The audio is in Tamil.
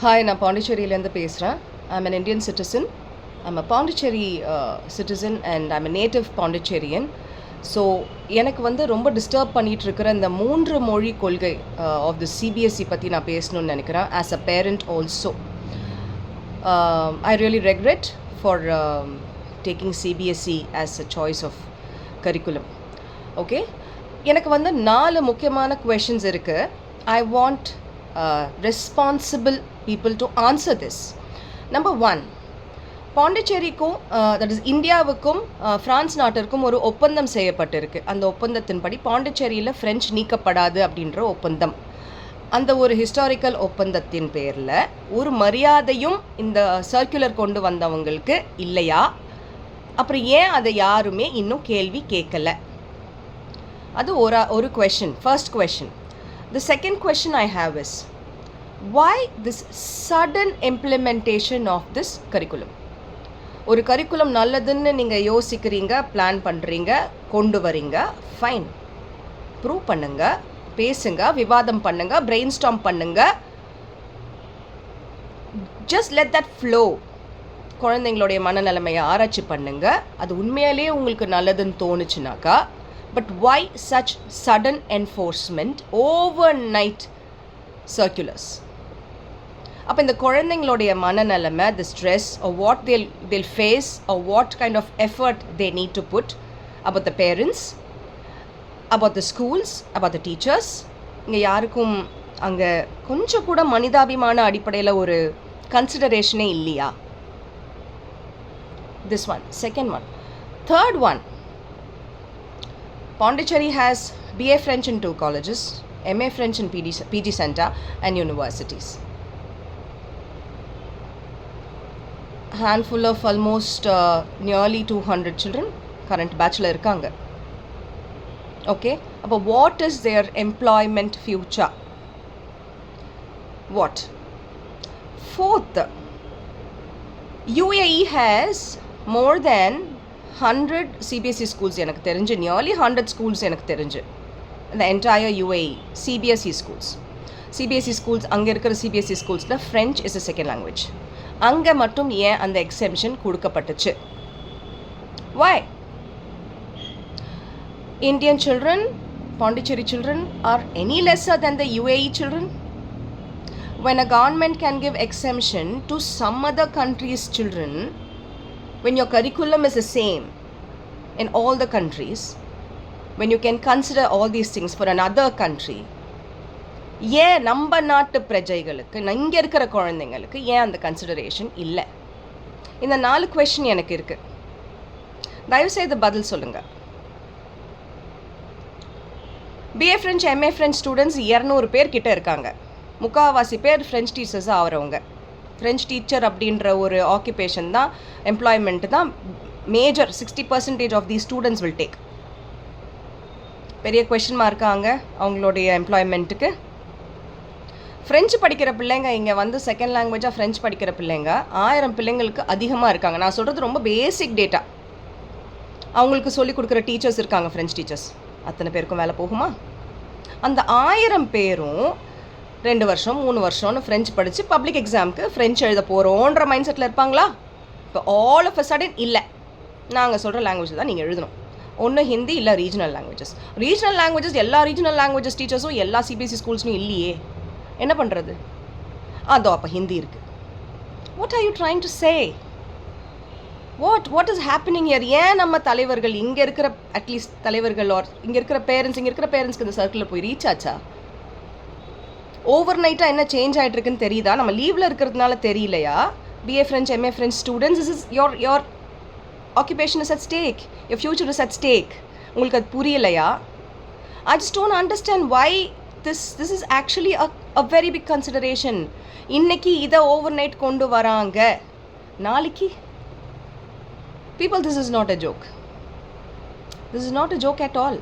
ஹாய், நான் பாண்டிச்சேரியிலேருந்து பேசுகிறேன். I'm an Indian citizen. I'm a Pondicherry citizen and I'm a native Pondicherrian. So எனக்கு வந்து ரொம்ப டிஸ்டர்ப் பண்ணிகிட்ருக்கிற இந்த 3 மொழி கொள்கை ஆஃப் தி சிபிஎஸ்சி பற்றி நான் பேசணும்னு நினைக்கிறேன். As a parent also I really regret for taking CBSE as a choice of curriculum. Okay, எனக்கு வந்து 4 முக்கியமான கொஷின்ஸ் இருக்குது. I want responsible people to answer this. Number 1, பாண்டிச்சேரிக்கும் தட் இஸ் இந்தியாவுக்கும் ஃப்ரான்ஸ் நாட்டிற்கும் ஒரு ஒப்பந்தம் செய்யப்பட்டிருக்கு. அந்த ஒப்பந்தத்தின்படி பாண்டிச்சேரியில் ஃப்ரெஞ்ச் நீக்கப்படாது அப்படின்ற ஒப்பந்தம். அந்த ஒரு ஹிஸ்டாரிக்கல் ஒப்பந்தத்தின் பேரில் ஒரு மரியாதையும் இந்த சர்க்குலர் கொண்டு வந்தவங்களுக்கு இல்லையா? அப்புறம் ஏன் அதை யாருமே இன்னும் கேள்வி கேட்கல? அது ஒரு question, first question. The second question I have is, why this sudden implementation of this curriculum? ஒரு கரிக்குலம் நல்லதுன்னு நீங்கள் யோசிக்கிறீங்க, பிளான் பண்ணுறீங்க, கொண்டு வரீங்க, ஃபைன், ப்ரூவ் பண்ணுங்க, பேசுங்க, விவாதம் பண்ணுங்க, பிரெயின் ஸ்டார்ம் பண்ணுங்க, ஜஸ்ட் லெட் தட் ஃப்ளோ. குழந்தைங்களுடைய மனநிலைமையை ஆராய்ச்சி பண்ணுங்க. அது உண்மையிலேயே உங்களுக்கு நல்லதுன்னு தோணுச்சுனாக்கா. But why such sudden enforcement, overnight circulars? அப்போ இந்த குழந்தைங்களுடைய மனநிலைமை, the stress or what they'll face or what kind of effort they need to put, about the parents, about the schools, about the teachers, இங்கே யாருக்கும் அங்கே கொஞ்சம் கூட மனிதாபிமான அடிப்படையில் ஒரு கன்சிடரேஷனே இல்லையா? This one. Second one. Third one, Pondicherry has BA French in 2 colleges, MA French in PG Center and universities. A handful of almost nearly 200 children current bachelor irukanga. Okay, but what is their employment future? What? Fourth, UAE has more than 100 CBSE schools எனக்கு தெரிஞ்சு, நியர்லி 100 ஸ்கூல்ஸ் எனக்கு தெரிஞ்சு, இந்த entire UAE CBSE schools. CBSE schools, அங்கே இருக்கிற CBSE schooல்ஸில் French is a second language. அங்கே மட்டும் ஏன் அந்த எக்ஸெம்ஷன் கொடுக்கப்பட்டுச்சு? Why? Indian children, Pondicherry children are any lesser than the UAE children? When a government can give exemption to some other country's children, when your curriculum is the same in all the countries, when you can consider all these things for another country, ஏன் நம்ம நாட்டு பிரஜைகளுக்கு, இங்கே இருக்கிற குழந்தைங்களுக்கு ஏன் அந்த கன்சிடரேஷன் இல்லை? இந்த 4 கொஷின் எனக்கு இருக்குது. தயவுசெய்து பதில் சொல்லுங்கள். BA French, MA French students 200 பேர் கிட்ட இருக்காங்க. முக்கால்வாசி பேர் ஃப்ரெஞ்ச் டீச்சர்ஸாக ஆகிறவங்க. ஃப்ரெஞ்ச் டீச்சர் அப்படின்ற ஒரு ஆக்குபேஷன் தான், எம்ப்ளாய்மெண்ட் தான் major 60% of the students will take. பெரிய கொஷின் மார்க்காங்க அவங்களுடைய எம்ப்ளாய்மெண்ட்டுக்கு. ஃப்ரெஞ்சு படிக்கிற பிள்ளைங்க இங்கே வந்து செகண்ட் லாங்குவேஜாக ஃப்ரெஞ்ச் படிக்கிற பிள்ளைங்க 1000 பிள்ளைங்களுக்கு அதிகமாக இருக்காங்க. நான் சொல்கிறது ரொம்ப பேசிக் டேட்டா. அவங்களுக்கு சொல்லிக் கொடுக்குற டீச்சர்ஸ் இருக்காங்க, ஃப்ரெஞ்ச் டீச்சர்ஸ். அத்தனை பேருக்கும் வேலை போகுமா? அந்த 1000 பேரும் 2 வருஷம் 3 வருஷம்னு ஃப்ரெஞ்ச் படித்து பப்ளிக் எக்ஸாமுக்கு ஃப்ரெஞ்ச் எழுத போகிறோன்ற மைண்ட் செட்டில் இருப்பாங்களா? இப்போ ஆல் ஆஃப் அ சடன் இல்லை, நாங்கள் சொல்கிற லாங்குவேஜ் தான் நீங்கள் எழுதணும். ஒன்று ஹிந்தி, இல்லை ரீஜனல் லாங்குவேஜஸ். ரீஜனல் லாங்குவேஜஸ், எல்லா ரீஜனல் லாங்குவேஜஸ் டீச்சர்ஸும் எல்லா சிபிஎஸ்சி ஸ்கூல்ஸ்லையும் இல்லையே, என்ன பண்ணுறது? அதோ அப்போ ஹிந்தி இருக்குது. What are you trying to say? What is happening here? ஏன் நம்ம தலைவர்கள், இங்கே இருக்கிற அட்லீஸ்ட் தலைவர்கள் ஆர் இங்கே இருக்கிற பேரண்ட்ஸ்க்கு இந்த சர்க்கிளில் போய் ரீச் ஆச்சா? ஓவர் நைட்டாக என்ன சேஞ்ச் ஆகிட்டுருக்குன்னு தெரியுதா? நம்ம லீவில் இருக்கிறதுனால தெரியலையா? BA French, MA French students, this is your occupation is at stake, your future is at stake. உங்களுக்கு அது புரியலையா? I just don't understand why this is actually a very big consideration. இன்னைக்கு இதை ஓவர் நைட் கொண்டு வராங்க, நாளைக்கு people, this is not a joke. This is not a joke at all.